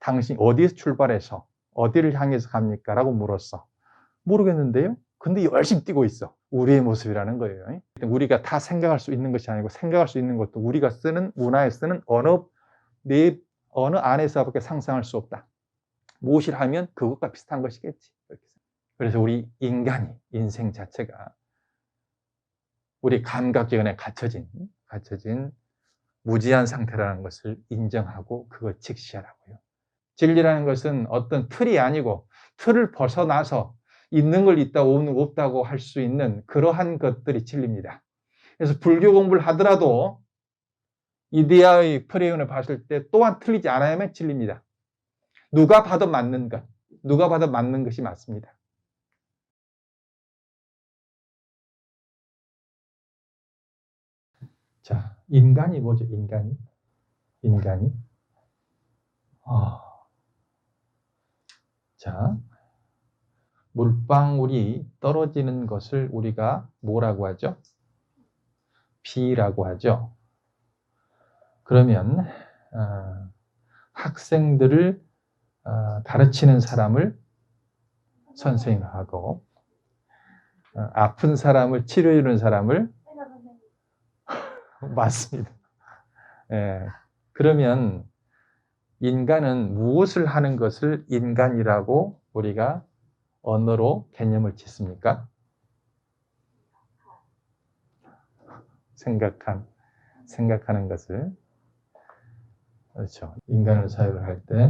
당신 어디에서 출발해서 어디를 향해서 갑니까? 라고 물었어. 모르겠는데요? 근데 열심히 뛰고 있어. 우리의 모습이라는 거예요. 우리가 다 생각할 수 있는 것이 아니고 생각할 수 있는 것도 우리가 쓰는 문화에 쓰는 언어 안에서밖에 상상할 수 없다. 무엇을 하면 그것과 비슷한 것이겠지. 그래서 우리 인간이 인생 자체가 우리 감각기관에 갇혀진 무지한 상태라는 것을 인정하고 그걸 직시하라고요. 진리라는 것은 어떤 틀이 아니고 틀을 벗어나서 있는 걸 있다고 없는 거 없다고 할 수 있는 그러한 것들이 진리입니다. 그래서 불교 공부를 하더라도 이데아의 프레임을 봤을 때 또한 틀리지 않아야만 진리입니다. 누가 봐도 맞는 것, 누가 봐도 맞는 것이 맞습니다. 자, 인간이 뭐죠? 인간이. 자, 물방울이 떨어지는 것을 우리가 뭐라고 하죠? 비라고 하죠. 그러면 학생들을 가르치는 사람을 선생님하고 아픈 사람을 치료해 주는 사람을 맞습니다. 예. 그러면 인간은 무엇을 하는 것을 인간이라고 우리가 언어로 개념을 짓습니까? 생각하는 것을. 그렇죠. 인간을 사유를 할 때,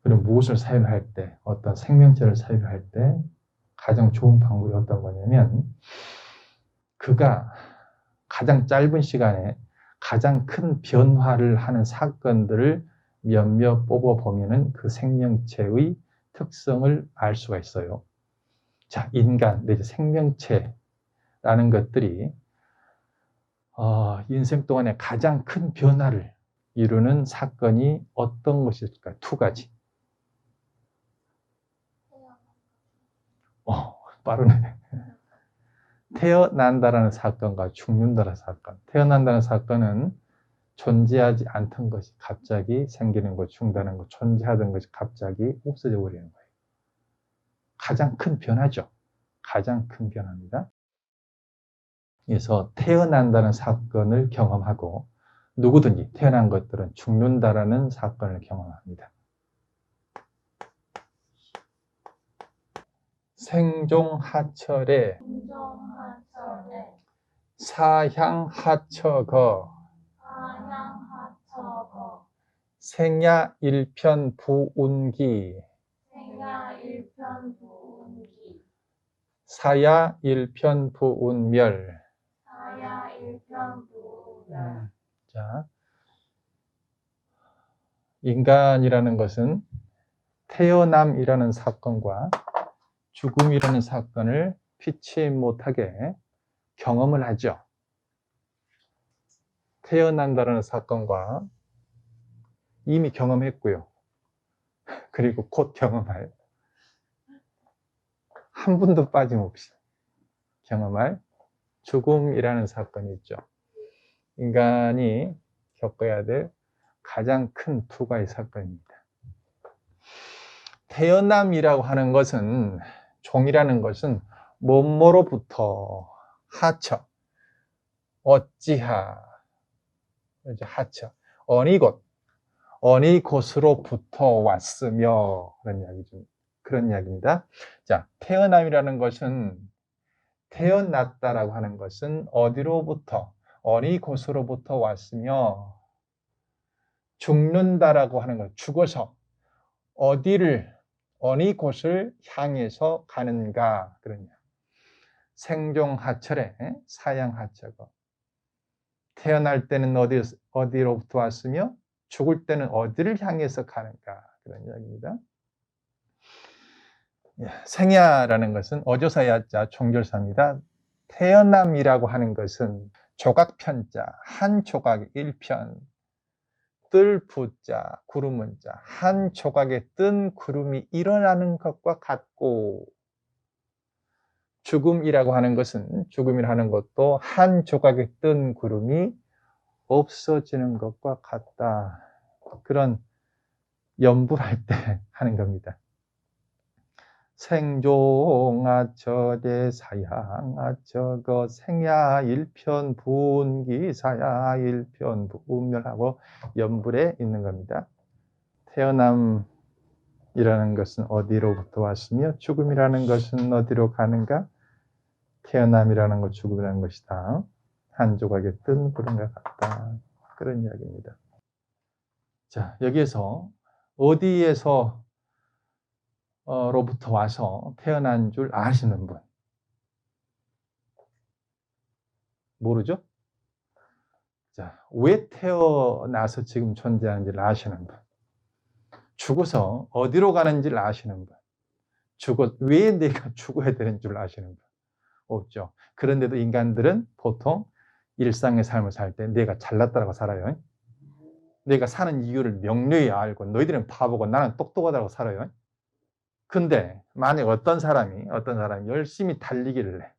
그리고 무엇을 사유를 할 때, 어떤 생명체를 사유를 할 때 가장 좋은 방법이 어떤 거냐면 그가 가장 짧은 시간에 가장 큰 변화를 하는 사건들을 몇몇 뽑아보면 그 생명체의 특성을 알 수가 있어요. 자, 인간, 내지 생명체라는 것들이 인생 동안에 가장 큰 변화를 이루는 사건이 어떤 것일까? 두 가지. 빠르네. 태어난다라는 사건과 죽는다라는 사건. 태어난다는 사건은 존재하지 않던 것이 갑자기 생기는 것, 죽는다는 것, 존재하던 것이 갑자기 없어져 버리는 거예요. 가장 큰 변화죠. 가장 큰 변화입니다. 그래서 태어난다는 사건을 경험하고 누구든지 태어난 것들은 죽는다라는 사건을 경험합니다. 생종하철에 사향하처거 생야일편부운기 사야일편부운멸. 자, 인간이라는 것은 태어남이라는 사건과 죽음이라는 사건을 피치 못하게 경험을 하죠. 태어난다는 사건과 이미 경험했고요. 그리고 곧 경험할, 한 분도 빠짐없이 경험할 죽음이라는 사건이 있죠. 인간이 겪어야 될 가장 큰 두 가지 사건입니다. 태어남이라고 하는 것은, 종이라는 것은 뭐뭐로부터 하처, 어찌하, 하처, 어느 곳으로부터 왔으며, 그런 이야기입니다. 자, 태어남이라는 것은, 태어났다라고 하는 것은 어디로부터, 어느 곳으로부터 왔으며, 죽는다라고 하는 것, 죽어서 어느 곳을 향해서 가는가, 그러냐. 생종하철에 사양하처거. 태어날 때는 어디로부터 왔으며 죽을 때는 어디를 향해서 가는가, 그런 이야기입니다. 생야라는 것은 어조사야자 종결사입니다. 태어남이라고 하는 것은 조각편자, 한 조각 1편, 뜰 부자, 구름은 자, 한 조각에 뜬 구름이 일어나는 것과 같고, 죽음이라고 하는 것도 한 조각에 뜬 구름이 없어지는 것과 같다. 그런 염불할 때 하는 겁니다. 생종아처대 사양아처거 생야 일편 분기사야 일편 분멸하고 염불에 있는 겁니다. 태어남이라는 것은 어디로부터 왔으며 죽음이라는 것은 어디로 가는가? 태어남이라는 것, 죽음이라는 것이다. 한 조각의 뜬 구름과 같다. 그런 이야기입니다. 자, 여기에서 어디에서 로부터 와서 태어난 줄 아시는 분? 모르죠? 자, 왜 태어나서 지금 존재하는지를 아시는 분? 죽어서 어디로 가는지를 아시는 분? 왜 내가 죽어야 되는 줄 아시는 분? 없죠. 그런데도 인간들은 보통 일상의 삶을 살 때 내가 잘났다고 살아요. 내가 사는 이유를 명료히 알고 너희들은 바보고 나는 똑똑하다고 살아요. 근데 만약 어떤 사람이 열심히 달리기를 해.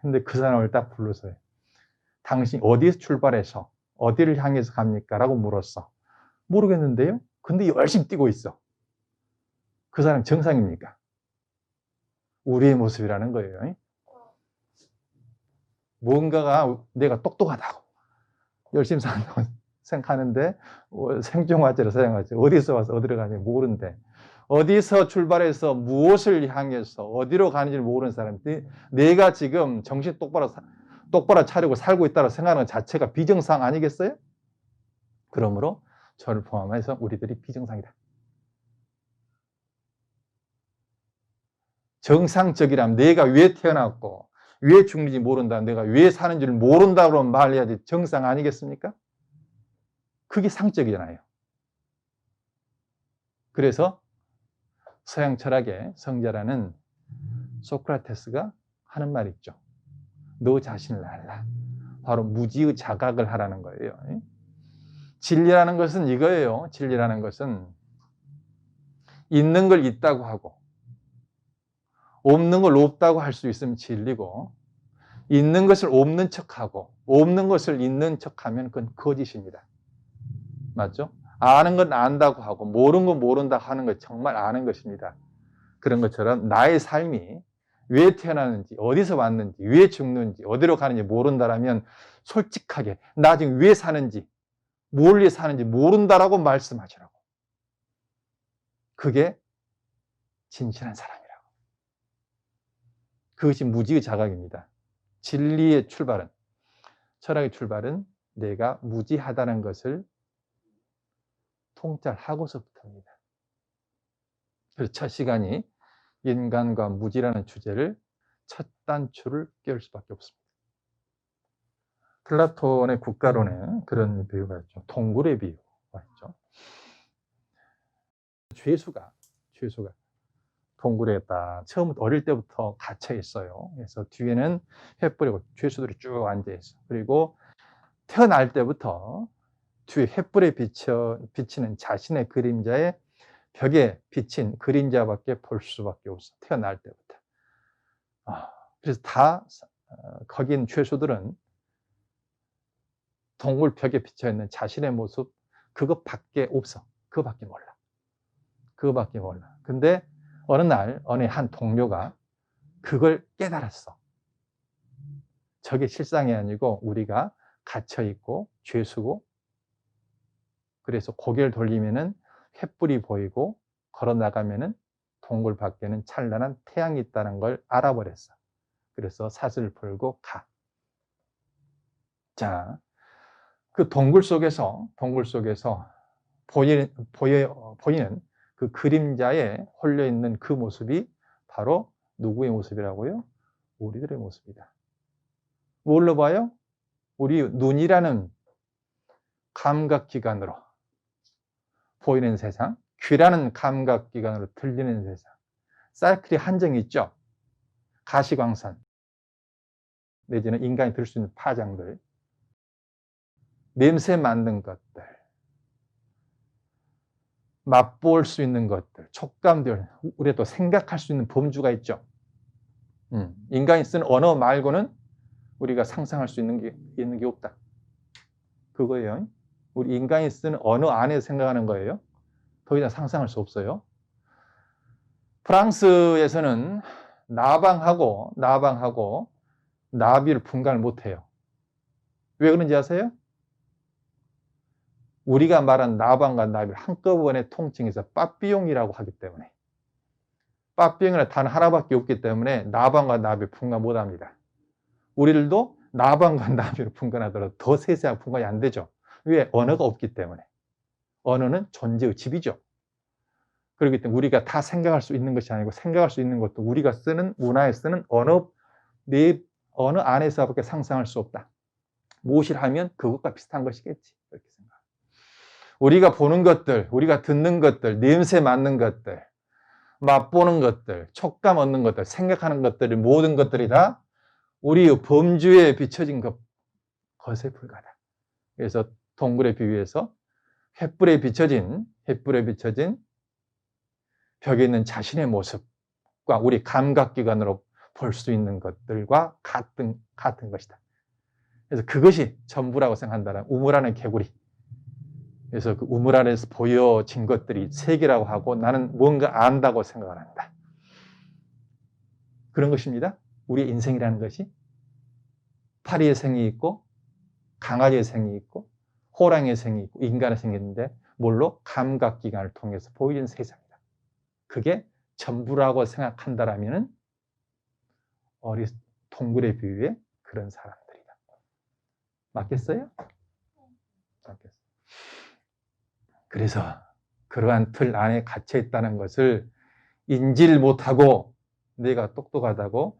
근데 그 사람을 딱 불러서 당신 어디에서 출발해서 어디를 향해서 갑니까? 라고 물었어. 모르겠는데요? 근데 열심히 뛰고 있어. 그 사람 정상입니까? 우리의 모습이라는 거예요. 뭔가가 내가 똑똑하다고 열심히 산다고 생각하는데 생존화제로 사용하죠. 어디서 와서 어디로 가는지 모르는데 어디서 출발해서 무엇을 향해서 어디로 가는지 모르는 사람들이 내가 지금 정신 똑바로 차리고 살고 있다고 생각하는 것 자체가 비정상 아니겠어요? 그러므로 저를 포함해서 우리들이 비정상이다. 정상적이라면 내가 왜 태어났고 왜 죽는지 모른다, 내가 왜 사는지를 모른다고 말해야지 정상 아니겠습니까? 그게 상적이잖아요. 그래서 서양 철학의 성자라는 소크라테스가 하는 말이 있죠. 너 자신을 알라. 바로 무지의 자각을 하라는 거예요. 진리라는 것은 이거예요. 진리라는 것은 있는 걸 있다고 하고 없는 걸 없다고 할 수 있으면 진리고 있는 것을 없는 척하고 없는 것을 있는 척하면 그건 거짓입니다. 맞죠? 아는 건 안다고 하고 모르는 건 모른다고 하는 건 정말 아는 것입니다. 그런 것처럼 나의 삶이 왜 태어나는지 어디서 왔는지 왜 죽는지 어디로 가는지 모른다라면 솔직하게 나 지금 왜 사는지 뭘 위해 사는지 모른다라고 말씀하시라고. 그게 진실한 사람이라고. 그것이 무지의 자각입니다. 진리의 출발은, 철학의 출발은 내가 무지하다는 것을 통찰하고서부터입니다. 그래서 첫 시간이 인간과 무지라는 주제를 첫 단추를 끼울 수밖에 없습니다. 플라톤의 국가론에 그런 비유가 있죠. 동굴의 비유가 있죠. 죄수가 동굴에 딱 처음 어릴 때부터 갇혀 있어요. 그래서 뒤에는 횃불이고 죄수들이 쭉 앉아 있어. 그리고 태어날 때부터 뒤에 횃불에 비치는 자신의 그림자에 벽에 비친 그림자밖에 볼 수밖에 없어. 태어날 때부터. 그래서 다 거기 있는 죄수들은 동굴 벽에 비쳐 있는 자신의 모습 그것밖에 없어. 그거밖에 몰라. 근데 어느 날 어느 한 동료가 그걸 깨달았어. 저게 실상이 아니고 우리가 갇혀 있고 죄수고 그래서 고개를 돌리면은 횃불이 보이고 걸어 나가면은 동굴 밖에는 찬란한 태양이 있다는 걸 알아버렸어. 그래서 사슬을 풀고 가. 자, 그 동굴 속에서 보이는 그 그림자에 홀려 있는 그 모습이 바로 누구의 모습이라고요? 우리들의 모습이다. 뭘로 봐요? 우리 눈이라는 감각기관으로 보이는 세상, 귀라는 감각기관으로 들리는 세상, 사이클이 한정이 있죠. 가시광선 내지는 인간이 들 수 있는 파장들, 냄새 맡는 것들, 맛볼 수 있는 것들, 촉감들, 우리가 또 생각할 수 있는 범주가 있죠. 인간이 쓰는 언어 말고는 우리가 상상할 수 있는 게 없다. 그거예요. 우리 인간이 쓰는 언어 안에서 생각하는 거예요. 더 이상 상상할 수 없어요. 프랑스에서는 나방하고 나비를 분간을 못해요. 왜 그런지 아세요? 우리가 말한 나방과 나비를 한꺼번에 통칭해서 빠삐용이라고 하기 때문에, 빠삐용이라는 단 하나밖에 없기 때문에 나방과 나비를 분간 못합니다. 우리들도 나방과 나비를 분간하더라도 더 세세하게 분간이 안 되죠. 왜? 언어가 없기 때문에. 언어는 존재의 집이죠. 그렇기 때문에 우리가 다 생각할 수 있는 것이 아니고, 생각할 수 있는 것도 우리가 쓰는, 문화에 쓰는 언어 안에서밖에 상상할 수 없다. 무엇을 하면 그것과 비슷한 것이겠지. 그렇게 생각. 우리가 보는 것들, 우리가 듣는 것들, 냄새 맡는 것들, 맛보는 것들, 촉감 얻는 것들, 생각하는 것들이, 모든 것들이 다 우리의 범주에 비춰진 것에 불과하다. 그래서 동굴에 비유해서 횃불에 비춰진 벽에 있는 자신의 모습과 우리 감각기관으로 볼 수 있는 것들과 같은 것이다. 그래서 그것이 전부라고 생각한다는 우물안의 개구리. 그래서 그 우물 안에서 보여진 것들이 세계라고 하고 나는 뭔가 안다고 생각을 한다. 그런 것입니다. 우리의 인생이라는 것이 파리의 생이 있고 강아지의 생이 있고 호랑이의 생이 있고 인간의 생이 있는데 뭘로? 감각기관을 통해서 보이는 세상이다. 그게 전부라고 생각한다라면 동굴의 비유에 그런 사람들이다. 맞겠어요? 맞겠어요. 그래서 그러한 틀 안에 갇혀 있다는 것을 인지를 못하고 내가 똑똑하다고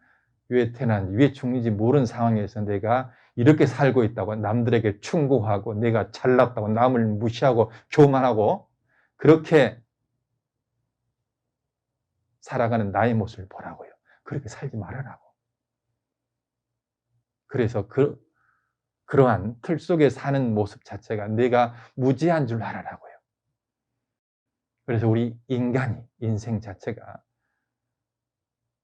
왜 태어난지, 왜 죽는지 모르는 상황에서 내가 이렇게 살고 있다고 남들에게 충고하고 내가 잘났다고 남을 무시하고 교만하고 그렇게 살아가는 나의 모습을 보라고요. 그렇게 살지 말아라고. 그래서 그러한 틀 속에 사는 모습 자체가 내가 무지한 줄 알아라고요. 그래서 우리 인생 자체가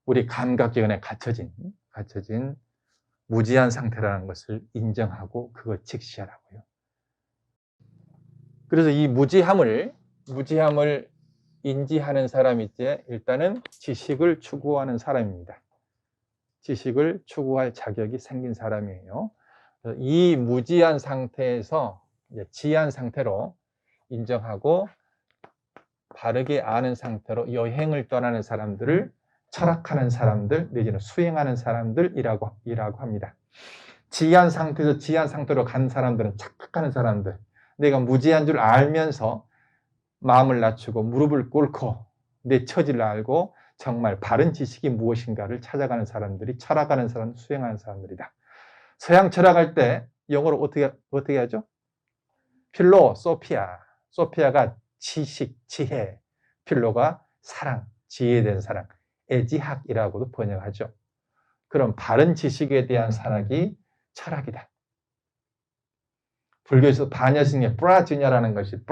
우리 감각기관에 갇혀진 무지한 상태라는 것을 인정하고 그걸 직시하라고요. 그래서 이 무지함을 인지하는 사람이 이제 일단은 지식을 추구하는 사람입니다. 지식을 추구할 자격이 생긴 사람이에요. 이 무지한 상태에서 이제 지한 상태로 인정하고 바르게 아는 상태로 여행을 떠나는 사람들을 철학하는 사람들 내지는 수행하는 사람들이라고 합니다. 지한 상태로 간 사람들은 착각하는 사람들, 내가 무지한 줄 알면서 마음을 낮추고 무릎을 꿇고 내 처지를 알고 정말 바른 지식이 무엇인가를 찾아가는 사람들이 철학하는 사람, 수행하는 사람들이다. 서양 철학할 때 영어로 어떻게 하죠? 필로소피아. 소피아가 지식, 지혜. 필로가 사랑, 지혜된 사랑. 애지학이라고도 번역하죠. 그럼 바른 지식에 대한 사랑이 철학이다. 불교에서 반야신의 뿌라지냐라는 것이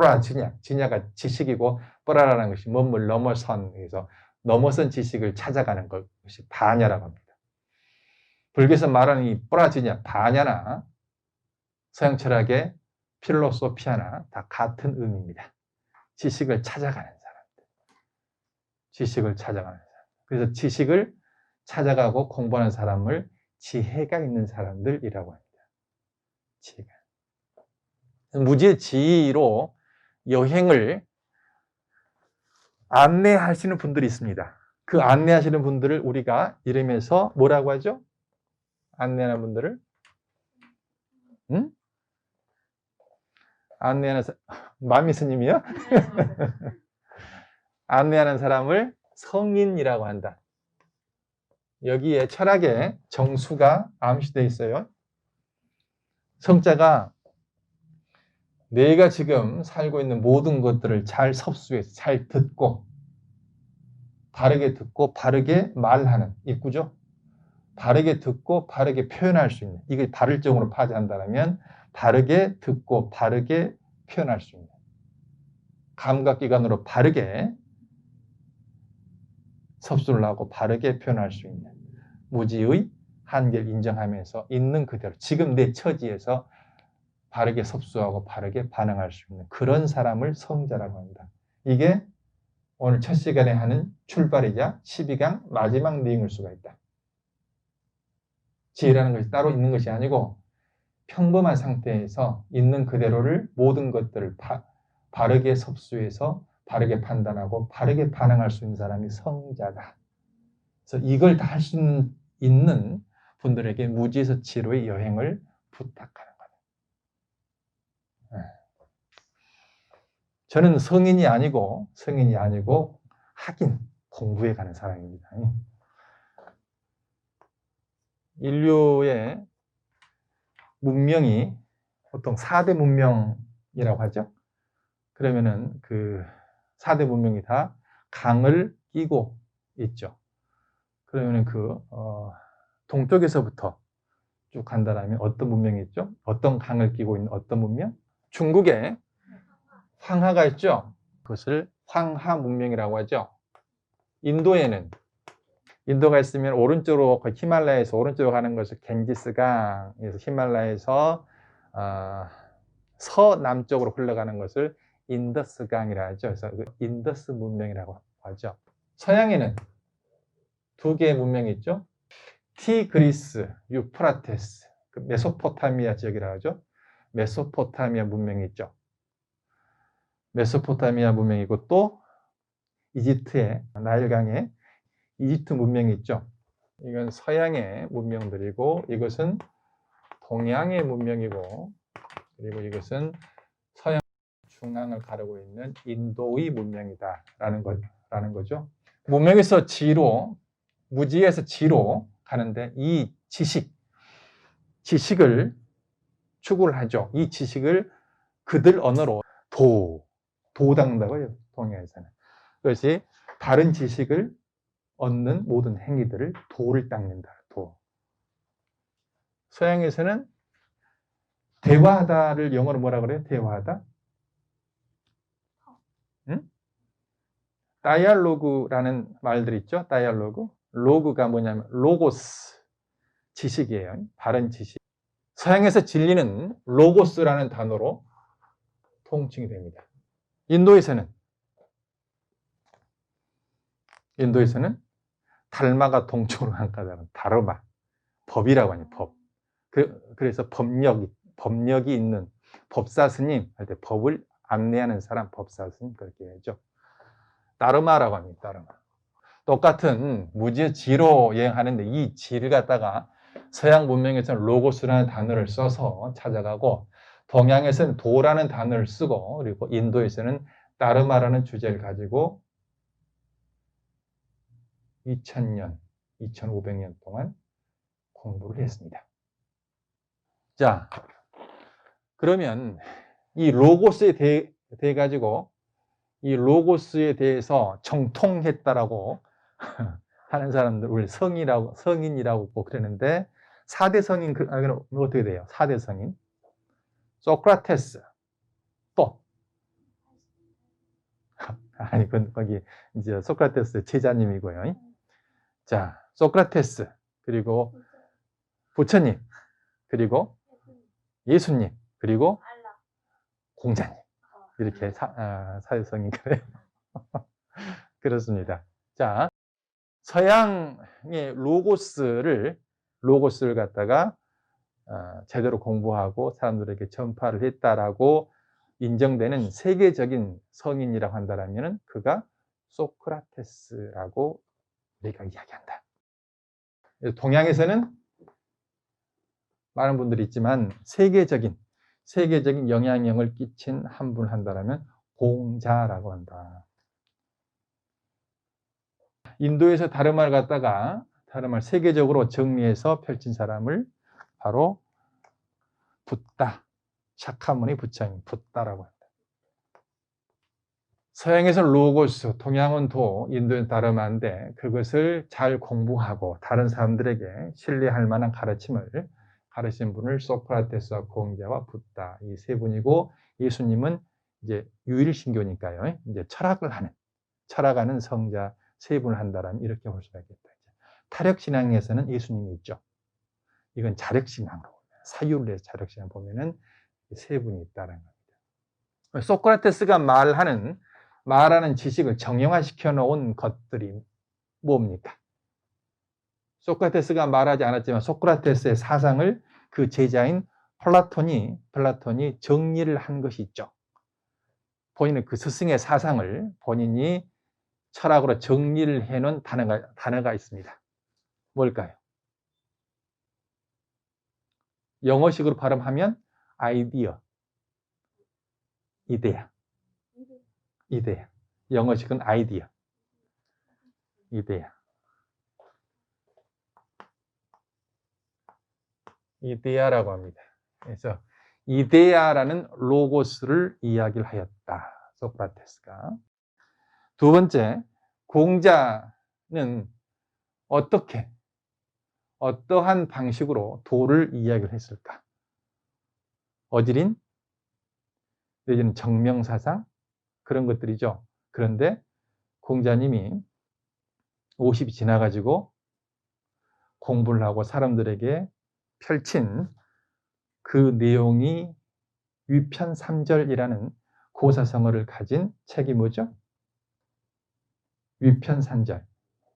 지냐가 지식이고 뿌라라는 것이 뭔물 넘어선, 그래서 넘어선 지식을 찾아가는 것이 반야라고 합니다. 불교에서 말하는 이 뿌라지냐, 반야나 서양 철학의 필로소피아나 다 같은 의미입니다. 지식을 찾아가는 사람들. 지식을 찾아가는 사람. 그래서 지식을 찾아가고 공부하는 사람을 지혜가 있는 사람들이라고 합니다. 지혜가. 무지의 지혜로 여행을 안내하시는 분들이 있습니다. 그 안내하시는 분들을 우리가 이름에서 뭐라고 하죠? 안내하는 분들을? 응? 안내하는 마미스님이요? 안내하는 사람을 성인이라고 한다. 여기에 철학의 정수가 암시되어 있어요. 성자가 내가 지금 살고 있는 모든 것들을 잘 섭수해서 잘 듣고 바르게 말하는 입구죠. 바르게 듣고 바르게 표현할 수 있는, 이게 발을정으로 파지한다면 바르게 듣고 바르게 표현할 수 있는, 감각기관으로 바르게 섭수를 하고 바르게 표현할 수 있는 무지의 한계를 인정하면서 있는 그대로 지금 내 처지에서 바르게 섭수하고 바르게 반응할 수 있는 그런 사람을 성자라고 합니다. 이게 오늘 첫 시간에 하는 출발이자 12강 마지막 내용일 수가 있다. 지혜라는 것이 따로 있는 것이 아니고 평범한 상태에서 있는 그대로를 모든 것들을 바르게 섭수해서 바르게 판단하고 바르게 반응할 수 있는 사람이 성자다. 그래서 이걸 다 할 수 있는 분들에게 무지에서 지혜로의 여행을 부탁하는 거예요. 저는 성인이 아니고 하긴 공부해 가는 사람입니다. 인류의 문명이 보통 4대 문명이라고 하죠. 그러면은 그 4대 문명이 다 강을 끼고 있죠. 그러면은 동쪽에서부터 쭉 간다라면 어떤 문명이 있죠? 어떤 강을 끼고 있는 어떤 문명? 중국에 황하가 있죠. 그것을 황하 문명이라고 하죠. 인도가 있으면 오른쪽으로 히말라야에서 오른쪽으로 가는 것을 갱지스강에서 히말라야에서 서남쪽으로 흘러가는 것을 인더스강이라 하죠. 그래서 인더스 문명이라고 하죠. 서양에는 두 개의 문명이 있죠. 티그리스, 유프라테스, 메소포타미아 지역이라고 하죠. 메소포타미아 문명이 있죠. 메소포타미아 문명이고 또 이집트의 나일강의 이집트 문명이 있죠. 이건 서양의 문명들이고 이것은 동양의 문명이고 그리고 이것은 서양 중앙을 가르고 있는 인도의 문명이다라는 거죠. 문명에서 지로, 무지에서 지로 가는데 이 지식을 추구를 하죠. 이 지식을 그들 언어로 도당다고 해요. 동양에서는. 그것이 다른 지식을 얻는 모든 행위들을 도를 닦는다. 도. 서양에서는 대화하다를 영어로 뭐라 그래요? 대화하다? 응? 다이알로그라는 말들 있죠? 다이알로그. 로그가 뭐냐면 로고스, 지식이에요. 바른 지식. 서양에서 진리는 로고스라는 단어로 통칭이 됩니다. 인도에서는 달마가 동쪽으로 한 까닭은 다르마, 법이라고 하니 법. 그래서 법력이 있는 법사 스님 할 때 법을 안내하는 사람 법사 스님 그렇게 하죠. 다르마라고 합니다. 다르마. 똑같은 무지의 지로 여행하는데 이 지를 갖다가 서양 문명에서는 로고스라는 단어를 써서 찾아가고 동양에서는 도라는 단어를 쓰고 그리고 인도에서는 다르마라는 주제를 가지고 2000년, 2500년 동안 공부를 했습니다. 자, 그러면 이 로고스에 대해 가지고 이 로고스에 대해서 정통했다라고 하는 사람들 우리 성인이라고 꼭 그러는데 4대 성인 그럼 어떻게 돼요? 4대 성인 소크라테스 또 아니 거기 이제 소크라테스 제자님이고요. 자, 소크라테스 그리고 부처님 그리고 예수님 그리고 공자님 이렇게 4대 성인 그래요. 그렇습니다. 자, 서양의 로고스를 갖다가 제대로 공부하고 사람들에게 전파를 했다라고 인정되는 세계적인 성인이라고 한다면 그가 소크라테스라고 우리가 이야기한다. 동양에서는 많은 분들이 있지만 세계적인 영향력을 끼친 한 분을 한다면 공자라고 한다. 인도에서 다르마를 갖다가 다르마를 세계적으로 정리해서 펼친 사람을 바로 붓다, 샤카무니 부처님, 붓다라고 합니다. 서양에서는 로고스, 동양은 도, 인도는 다르마인데 그것을 잘 공부하고 다른 사람들에게 신뢰할 만한 가르침을 가르친 분을 소크라테스와 공자와 붓다 이 세 분이고 예수님은 이제 유일신교니까요. 이제 철학하는 성자 세 분을 한다라면 이렇게 볼 수가 있겠다. 타력신앙에서는 예수님이 있죠. 이건 자력신앙으로 사유를 해서 자력신앙 보면은 세 분이 있다는 겁니다. 소크라테스가 말하는 말하는 지식을 정형화시켜 놓은 것들이 뭡니까? 소크라테스가 말하지 않았지만 소크라테스의 사상을 그 제자인 플라톤이 정리를 한 것이 있죠. 본인은 그 스승의 사상을 본인이 철학으로 정리를 해놓은 단어가 있습니다. 뭘까요? 영어식으로 발음하면 아이디어, 이데아. 영어식은 아이디어, 이데아라고 합니다. 그래서 이데아라는 로고스를 이야기를 하였다. 소크라테스가. 두 번째, 공자는 어떠한 방식으로 도를 이야기를 했을까? 어지린, 내지는 정명사상, 그런 것들이죠. 그런데 공자님이 50이 지나가지고 공부를 하고 사람들에게 펼친 그 내용이 위편삼절이라는 고사성어를 가진 책이 뭐죠? 위편산절.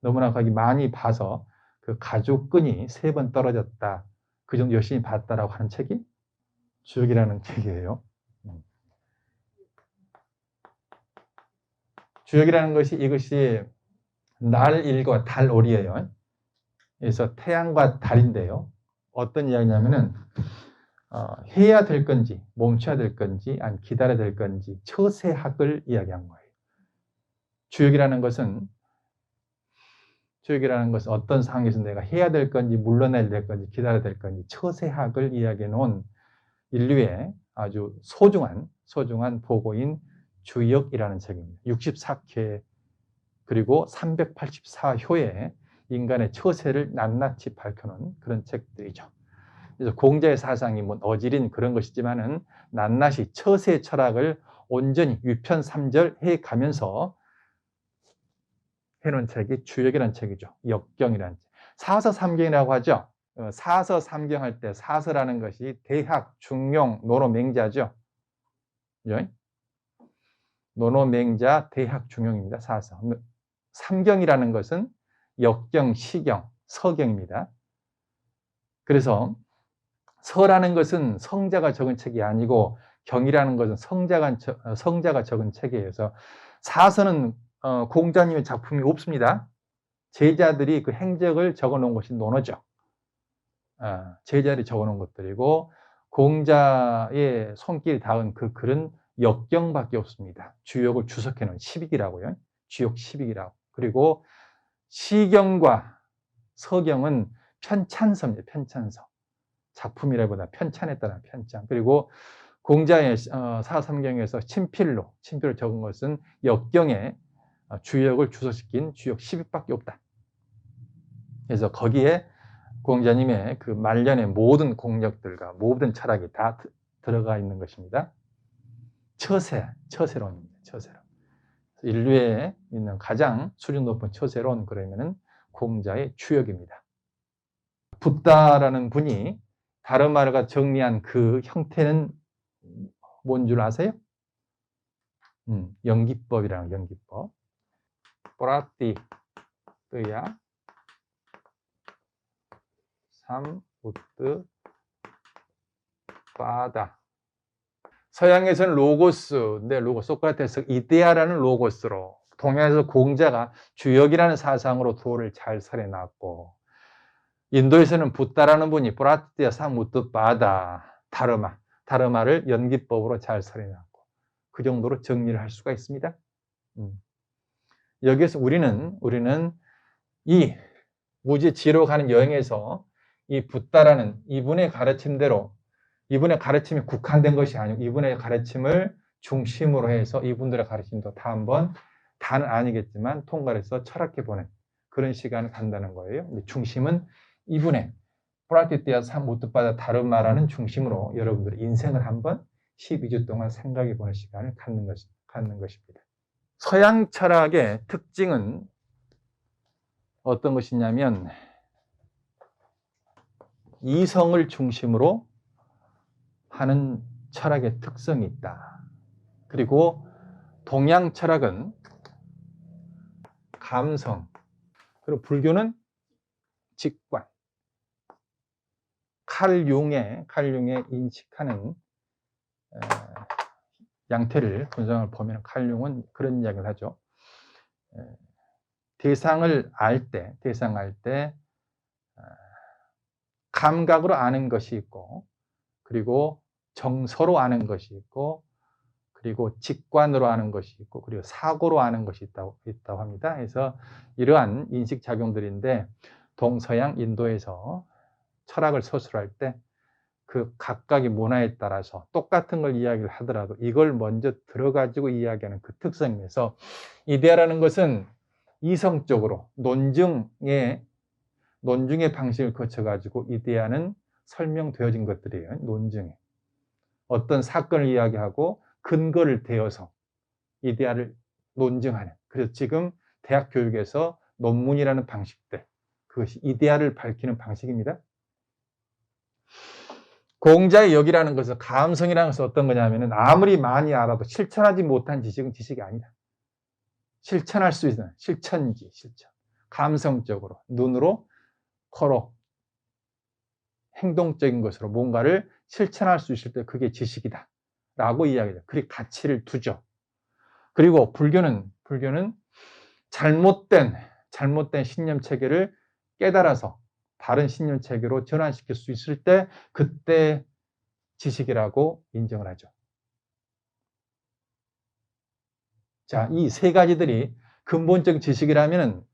너무나 거기 많이 봐서 그 가죽끈이 3번 떨어졌다. 그 정도 열심히 봤다라고 하는 책이 주역이라는 책이에요. 주역이라는 것이 이것이 날일과 달오리예요. 그래서 태양과 달인데요. 어떤 이야기냐면은 해야 될 건지 멈춰야 될 건지 아니 기다려야 될 건지 처세학을 이야기한 거예요. 주역이라는 것은 어떤 상황에서 내가 해야 될 건지 물러나야 될 건지 기다려야 될 건지 처세학을 이야기해 놓은 인류의 아주 소중한 보고인 주역이라는 책입니다. 64회 그리고 384효의 인간의 처세를 낱낱이 밝혀놓은 그런 책들이죠. 그래서 공자의 사상이 뭐 어지린 그런 것이지만은 낱낱이 처세 철학을 온전히 위편삼절 해 가면서 해놓은 책이 주역이라는 책이죠. 역경이라는 책. 사서삼경이라고 하죠. 사서삼경 할 때 사서라는 것이 대학, 중용, 노노맹자죠. 노노맹자, 대학, 중용입니다. 사서. 삼경이라는 것은 역경, 시경, 서경입니다. 그래서 서라는 것은 성자가 적은 책이 아니고 경이라는 것은 성자가 적은 책이에요. 그래서 사서는 공자님의 작품이 없습니다. 제자들이 그 행적을 적어놓은 것이 논어죠. 제자들이 적어놓은 것들이고 공자의 손길이 닿은 그 글은 역경밖에 없습니다. 주역을 주석해놓은 시빅이라고요. 주역 시빅이라고. 그리고 시경과 서경은 편찬서입니다. 편찬서. 작품이라기보다 편찬했다는 편찬. 그리고 공자의 사삼경에서 친필로 적은 것은 역경에 주역을 주석시킨 주역 10획밖에 없다. 그래서 거기에 공자님의 그 말년의 모든 공력들과 모든 철학이 다 들어가 있는 것입니다. 처세론입니다. 처세론. 인류에 있는 가장 수준 높은 처세론 그러면은 공자의 주역입니다. 붓다라는 분이 다르마르가 정리한 그 형태는 뭔 줄 아세요? 연기법이라는 연기법. 보라띠 뜨야 삼우뜨 바다. 서양에서는 로고스인데 소크라테스 이데아라는 로고스로, 동양에서 공자가 주역이라는 사상으로 도를 잘 설해놨고, 인도에서는 붓다라는 분이 보라띠야 삼우뜨 바다 다르마를 연기법으로 잘 설해놨고, 그 정도로 정리를 할 수가 있습니다. 여기에서 우리는 이 무지지로 가는 여행에서 이 붓다라는 이분의 가르침대로, 이분의 가르침이 국한된 것이 아니고 이분의 가르침을 중심으로 해서 이분들의 가르침도 다 한번, 다는 아니겠지만 통과해서 철학해보는 그런 시간을 간다는 거예요. 중심은 이분의 프라티티아 삼우뜨바다 다르마라는 중심으로 여러분들의 인생을 한번 12주 동안 생각해보는 시간을 갖는 것입니다. 서양 철학의 특징은 어떤 것이냐면 이성을 중심으로 하는 철학의 특성이 있다. 그리고 동양 철학은 감성, 그리고 불교는 직관. 칼 융의 인식하는 양태를 분석을 보면 칼 융은 그런 이야기를 하죠. 대상을 알 때 감각으로 아는 것이 있고, 그리고 정서로 아는 것이 있고, 그리고 직관으로 아는 것이 있고, 그리고 사고로 아는 것이 있다고 합니다. 그래서 이러한 인식작용들인데, 동서양 인도에서 철학을 서술할 때 그 각각의 문화에 따라서 똑같은 걸 이야기를 하더라도 이걸 먼저 들어가지고 이야기하는 그 특성에서 이데아라는 것은 이성적으로 논증의 방식을 거쳐가지고 이데아는 설명되어진 것들이에요. 논증에. 어떤 사건을 이야기하고 근거를 대어서 이데아를 논증하는. 그래서 지금 대학 교육에서 논문이라는 방식들, 그것이 이데아를 밝히는 방식입니다. 공자의 역이라는 것은 감성이라는 것은 어떤 거냐면은 아무리 많이 알아도 실천하지 못한 지식은 지식이 아니다. 실천할 수 있는 실천. 감성적으로, 눈으로, 코로, 행동적인 것으로 뭔가를 실천할 수 있을 때 그게 지식이다. 라고 이야기해요. 그리 가치를 두죠. 그리고 불교는 잘못된 신념 체계를 깨달아서 다른 신념 체계로 전환시킬 수 있을 때 그때 지식이라고 인정을 하죠. 자, 이 세 가지들이 근본적 지식이라면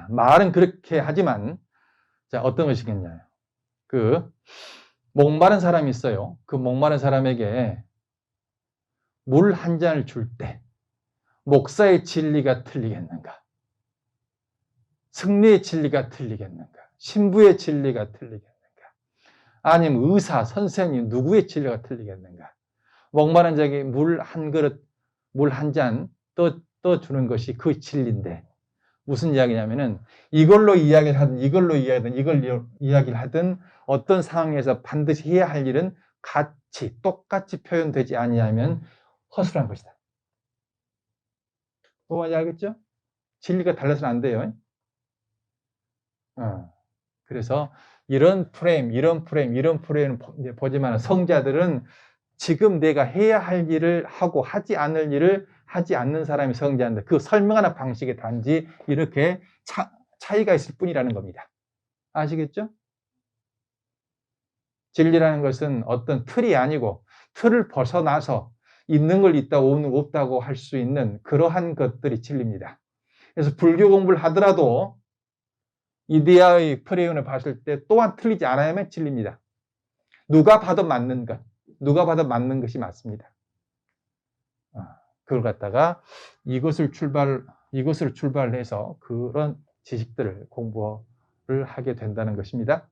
말은 그렇게 하지만 자, 어떤 것이겠냐요. 그 목마른 사람이 있어요. 그 목마른 사람에게 물 한 잔을 줄 때 목사의 진리가 틀리겠는가? 승리의 진리가 틀리겠는가? 신부의 진리가 틀리겠는가? 아니면 의사, 선생님 누구의 진리가 틀리겠는가? 목마른 자에게 물 한 그릇, 물 한 잔 떠주는 것이 그 진리인데 무슨 이야기냐면은 이걸로 이야기를 하든 어떤 상황에서 반드시 해야 할 일은 똑같이 표현되지 아니하면 허술한 것이다. 뭔지 알겠죠? 진리가 달라서는 안 돼요. 그래서 이런 프레임을 보지만 성자들은 지금 내가 해야 할 일을 하고 하지 않을 일을 하지 않는 사람이 성자인데 그 설명하는 방식에 단지 이렇게 차이가 있을 뿐이라는 겁니다. 아시겠죠? 진리라는 것은 어떤 틀이 아니고 틀을 벗어나서 있는 걸 있다고 없다고 할 수 있는 그러한 것들이 진리입니다. 그래서 불교 공부를 하더라도 이데아의 프레임을 봤을 때 또한 틀리지 않아야만 진리입니다. 누가 봐도 맞는 것이 맞습니다. 그걸 갖다가 이것을 출발해서 그런 지식들을 공부를 하게 된다는 것입니다.